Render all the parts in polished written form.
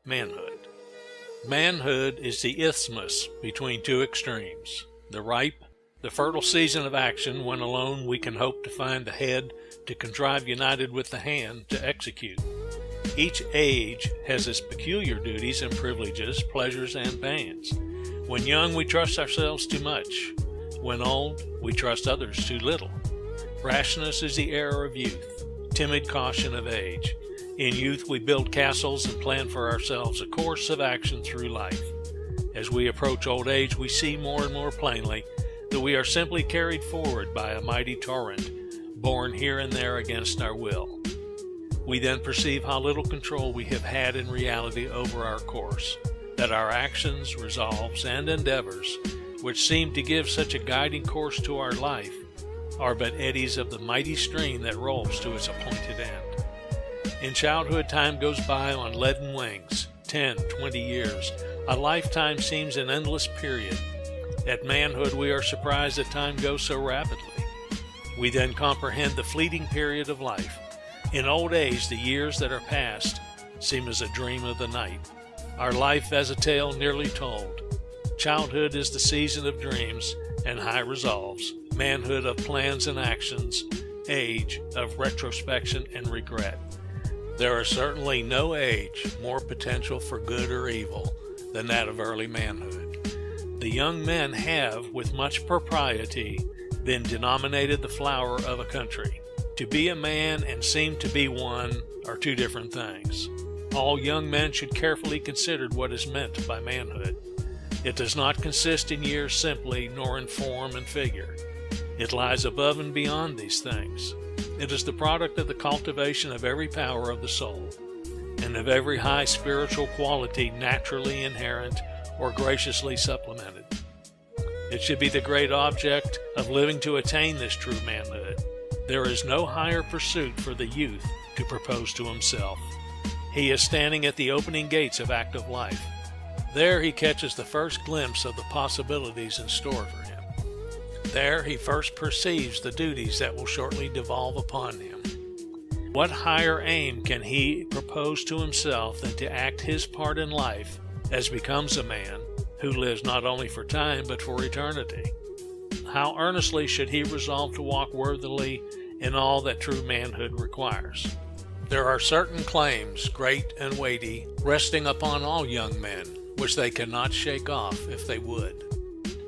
manhood. Manhood is the isthmus between two extremes, the ripe, the fertile season of action when alone we can hope to find the head to contrive united with the hand to execute. Each age has its peculiar duties and privileges, pleasures and pains. When young, we trust ourselves too much. When old, we trust others too little. Rashness is the error of youth, timid caution of age. In youth, we build castles and plan for ourselves a course of action through life. As we approach old age, we see more and more plainly that we are simply carried forward by a mighty torrent, borne here and there against our will. We then perceive how little control we have had in reality over our course, that our actions, resolves, and endeavors, which seem to give such a guiding course to our life, are but eddies of the mighty stream that rolls to its appointed end. In childhood, time goes by on leaden wings, 10, 20 years. A lifetime seems an endless period. At manhood, we are surprised that time goes so rapidly. We then comprehend the fleeting period of life. In old age, the years that are past seem as a dream of the night, our life as a tale nearly told. Childhood is the season of dreams and high resolves, manhood of plans and actions, age of retrospection and regret. There is certainly no age more potential for good or evil than that of early manhood. The young men have, with much propriety, been denominated the flower of a country. To be a man and seem to be one are two different things. All young men should carefully consider what is meant by manhood. It does not consist in years simply, nor in form and figure. It lies above and beyond these things. It is the product of the cultivation of every power of the soul, and of every high spiritual quality naturally inherent or graciously supplemented. It should be the great object of living to attain this true manhood. There is no higher pursuit for the youth to propose to himself. He is standing at the opening gates of active life. There he catches the first glimpse of the possibilities in store for him. There he first perceives the duties that will shortly devolve upon him. What higher aim can he propose to himself than to act his part in life as becomes a man who lives not only for time but for eternity? How earnestly should he resolve to walk worthily in all that true manhood requires? There are certain claims, great and weighty, resting upon all young men, which they cannot shake off if they would.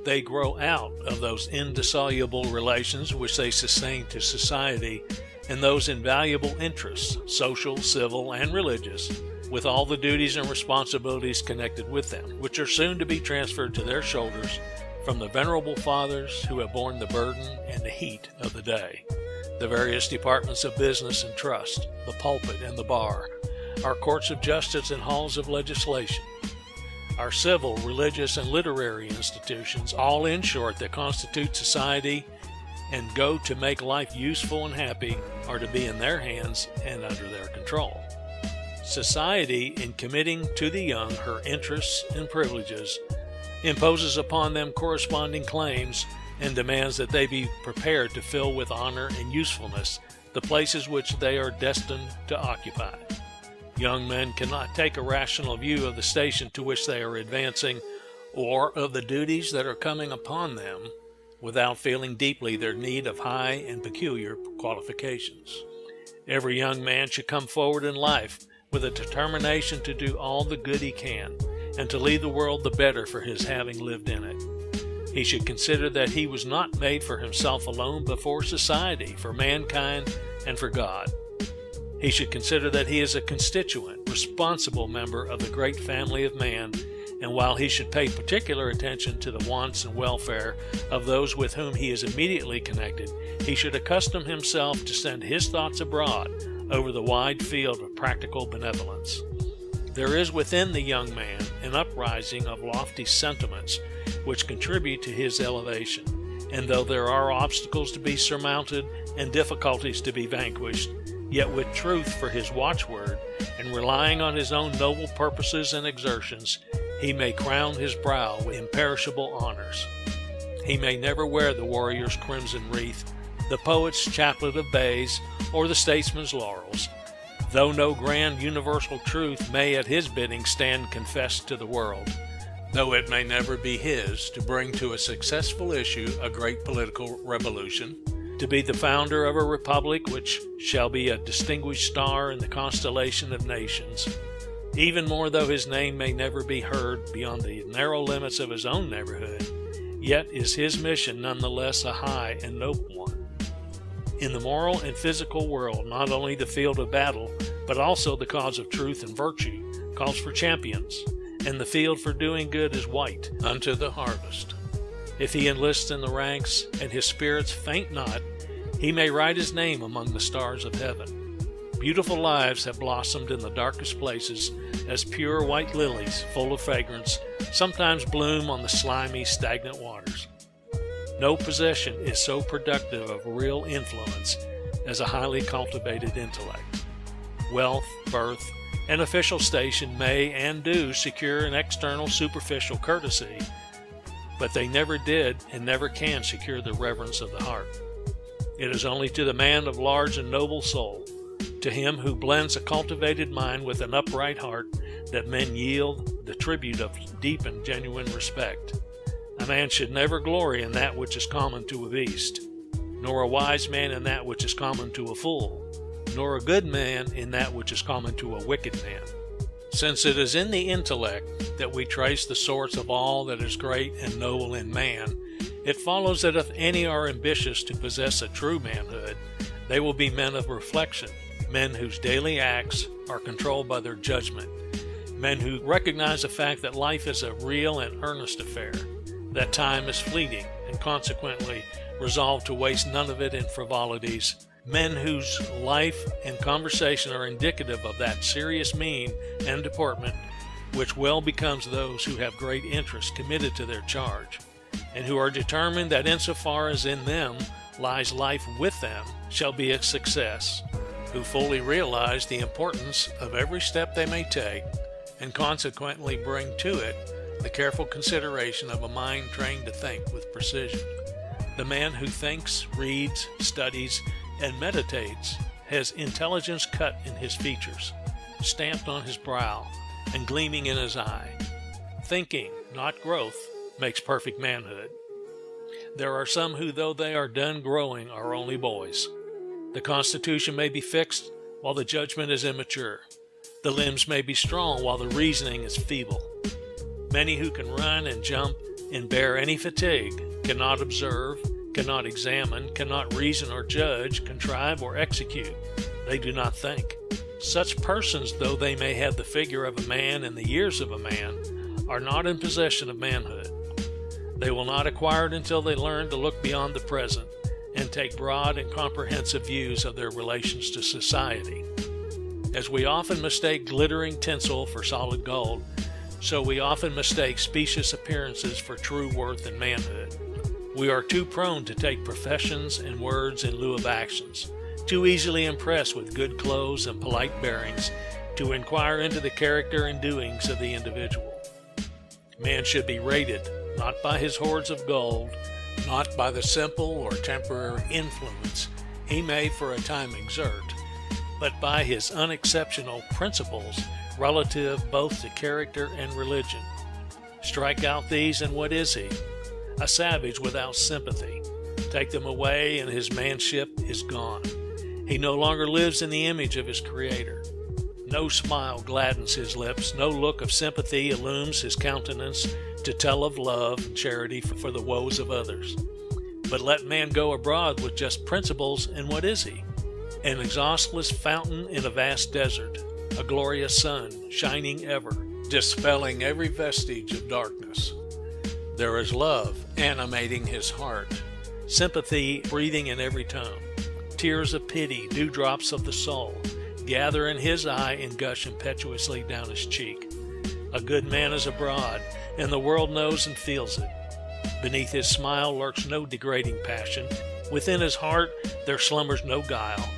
They grow out of those indissoluble relations which they sustain to society and those invaluable interests, social, civil, and religious, with all the duties and responsibilities connected with them, which are soon to be transferred to their shoulders from the venerable fathers who have borne the burden and the heat of the day. The various departments of business and trust, the pulpit and the bar, our courts of justice and halls of legislation, our civil, religious, and literary institutions, all in short that constitute society and go to make life useful and happy, are to be in their hands and under their control. Society, in committing to the young her interests and privileges, imposes upon them corresponding claims and demands that they be prepared to fill with honor and usefulness the places which they are destined to occupy. Young men cannot take a rational view of the station to which they are advancing or of the duties that are coming upon them without feeling deeply their need of high and peculiar qualifications. Every young man should come forward in life with a determination to do all the good he can and to leave the world the better for his having lived in it. He should consider that he was not made for himself alone, but for society, for mankind, and for God. He should consider that he is a constituent, responsible member of the great family of man, and while he should pay particular attention to the wants and welfare of those with whom he is immediately connected, he should accustom himself to send his thoughts abroad over the wide field of practical benevolence. There is within the young man an uprising of lofty sentiments which contribute to his elevation, and though there are obstacles to be surmounted and difficulties to be vanquished, yet with truth for his watchword, and relying on his own noble purposes and exertions, he may crown his brow with imperishable honors. He may never wear the warrior's crimson wreath, the poet's chaplet of bays, or the statesman's laurels, though no grand universal truth may at his bidding stand confessed to the world, though it may never be his to bring to a successful issue a great political revolution, to be the founder of a republic which shall be a distinguished star in the constellation of nations, even more though his name may never be heard beyond the narrow limits of his own neighborhood, yet is his mission nonetheless a high and noble one. In the moral and physical world, not only the field of battle, but also the cause of truth and virtue calls for champions, and the field for doing good is white unto the harvest. If he enlists in the ranks, and his spirits faint not, he may write his name among the stars of heaven. Beautiful lives have blossomed in the darkest places as pure white lilies, full of fragrance, sometimes bloom on the slimy, stagnant waters. No possession is so productive of real influence as a highly cultivated intellect. Wealth, birth, and official station may and do secure an external superficial courtesy, but they never did and never can secure the reverence of the heart. It is only to the man of large and noble soul, to him who blends a cultivated mind with an upright heart, that men yield the tribute of deep and genuine respect. A man should never glory in that which is common to a beast, nor a wise man in that which is common to a fool, nor a good man in that which is common to a wicked man. Since it is in the intellect that we trace the source of all that is great and noble in man, it follows that if any are ambitious to possess a true manhood, they will be men of reflection, men whose daily acts are controlled by their judgment, men who recognize the fact that life is a real and earnest affair, that time is fleeting, and consequently resolve to waste none of it in frivolities, men whose life and conversation are indicative of that serious mien and deportment which well becomes those who have great interest committed to their charge, and who are determined that insofar as in them lies life with them shall be a success, who fully realize the importance of every step they may take, and consequently bring to it the careful consideration of a mind trained to think with precision. The man who thinks, reads, studies, and meditates has intelligence cut in his features, stamped on his brow, and gleaming in his eye. Thinking, not growth, makes perfect manhood. There are some who, though they are done growing, are only boys. The constitution may be fixed while the judgment is immature. The limbs may be strong while the reasoning is feeble. Many who can run and jump and bear any fatigue cannot observe, cannot examine, cannot reason or judge, contrive or execute. They do not think. Such persons, though they may have the figure of a man and the years of a man, are not in possession of manhood. They will not acquire it until they learn to look beyond the present and take broad and comprehensive views of their relations to society. As we often mistake glittering tinsel for solid gold, so we often mistake specious appearances for true worth and manhood. We are too prone to take professions and words in lieu of actions, too easily impressed with good clothes and polite bearings, to inquire into the character and doings of the individual. Man should be rated not by his hoards of gold, not by the simple or temporary influence he may for a time exert, but by his unexceptional principles relative both to character and religion. Strike out these, and what is he? A savage without sympathy. Take them away, and his manship is gone. He no longer lives in the image of his Creator. No smile gladdens his lips, no look of sympathy illumes his countenance to tell of love and charity for the woes of others. But let man go abroad with just principles, and what is he? An exhaustless fountain in a vast desert, a glorious sun, shining ever, dispelling every vestige of darkness. There is love animating his heart, sympathy breathing in every tone. Tears of pity, dewdrops of the soul, gather in his eye and gush impetuously down his cheek. A good man is abroad, and the world knows and feels it. Beneath his smile lurks no degrading passion. Within his heart there slumbers no guile.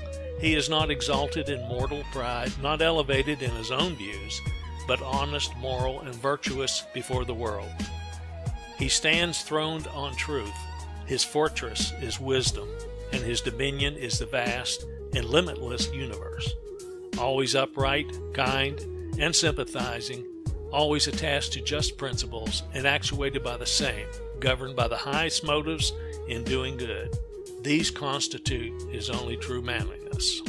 He is not exalted in mortal pride, not elevated in his own views, but honest, moral, and virtuous before the world. He stands throned on truth. His fortress is wisdom, and his dominion is the vast and limitless universe. always upright, kind, and sympathizing, always attached to just principles and actuated by the same, governed by the highest motives in doing good. These constitute his only true manliness.